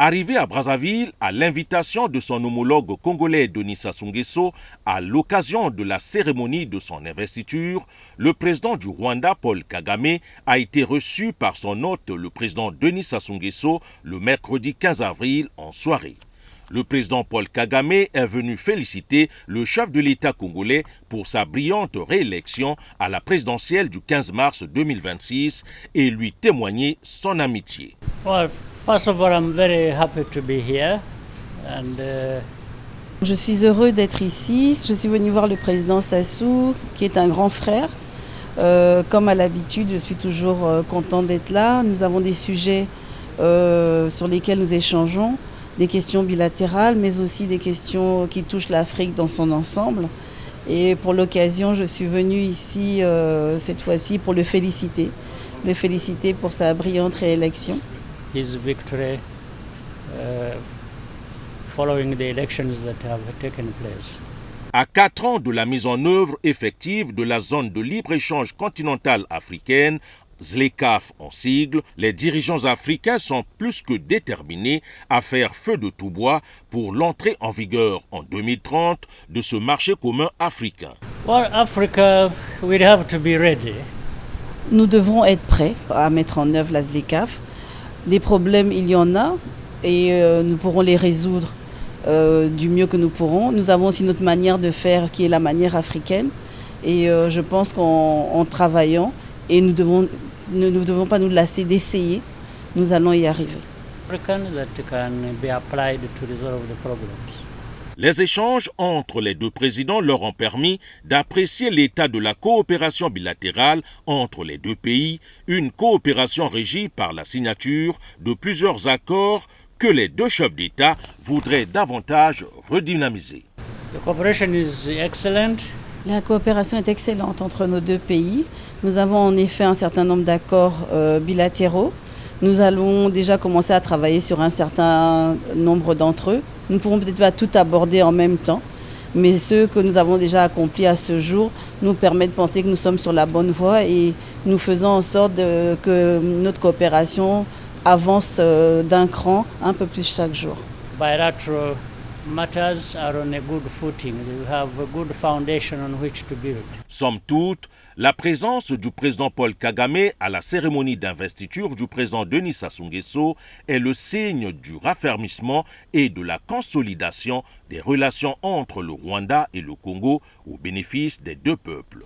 Arrivé à Brazzaville à l'invitation de son homologue congolais Denis Sassou Nguesso à l'occasion de la cérémonie de son investiture, le président du Rwanda Paul Kagame a été reçu par son hôte le président Denis Sassou Nguesso le mercredi 15 avril en soirée. Le président Paul Kagame est venu féliciter le chef de l'État congolais pour sa brillante réélection à la présidentielle du 15 mars 2026 et lui témoigner son amitié. Well, first of all, I'm very happy to be here. Je suis heureux d'être ici. Je suis venu voir le président Sassou, qui est un grand frère. Comme à l'habitude, je suis toujours content d'être là. Nous avons des sujets sur lesquels nous échangeons, des questions bilatérales, mais aussi des questions qui touchent l'Afrique dans son ensemble. Et pour l'occasion, je suis venue ici cette fois-ci pour le féliciter pour sa brillante réélection. His victory following the elections that have taken place. À 4 ans de la mise en œuvre effective de la zone de libre-échange continentale africaine, ZLECAf en sigle, les dirigeants africains sont plus que déterminés à faire feu de tout bois pour l'entrée en vigueur en 2030 de ce marché commun africain. Well, Africa, we have to be ready. Nous devrons être prêts à mettre en œuvre la ZLECAf. Des problèmes, il y en a, et nous pourrons les résoudre du mieux que nous pourrons. Nous avons aussi notre manière de faire qui est la manière africaine. Et je pense qu'en travaillant, et nous ne devons pas nous lasser d'essayer, nous allons y arriver. Les échanges entre les deux présidents leur ont permis d'apprécier l'état de la coopération bilatérale entre les deux pays, une coopération régie par la signature de plusieurs accords que les deux chefs d'État voudraient davantage redynamiser. La coopération est excellente entre nos deux pays. Nous avons en effet un certain nombre d'accords bilatéraux. Nous allons déjà commencer à travailler sur un certain nombre d'entre eux. Nous ne pourrons peut-être pas tout aborder en même temps, mais ceux que nous avons déjà accomplis à ce jour nous permettent de penser que nous sommes sur la bonne voie et nous faisons en sorte que notre coopération avance d'un cran un peu plus chaque jour. Bilateral matters are on a good footing. We have a good foundation on which to build. Somme toute, la présence du président Paul Kagame à la cérémonie d'investiture du président Denis Sassou Nguesso est le signe du raffermissement et de la consolidation des relations entre le Rwanda et le Congo au bénéfice des deux peuples.